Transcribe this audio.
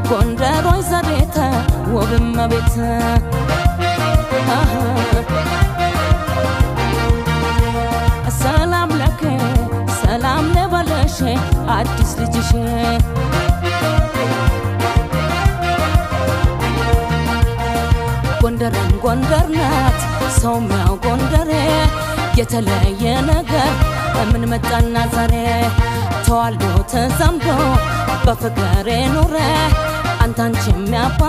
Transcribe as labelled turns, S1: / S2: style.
S1: ጎንደሮይ ዘቤተ ወብም ቤተ ሰላም ለከ ሰላም ለበለሽ አዲስ ልጅሽ ጎንደርን ጎንደር ናት ሰውሚያው ጎንደሬ የተለየ ነገር ምን መጣና ዛሬ ተዋልዶ ተዛምዶ በፍቅር ኖረ አንተ አንቺ የሚያባ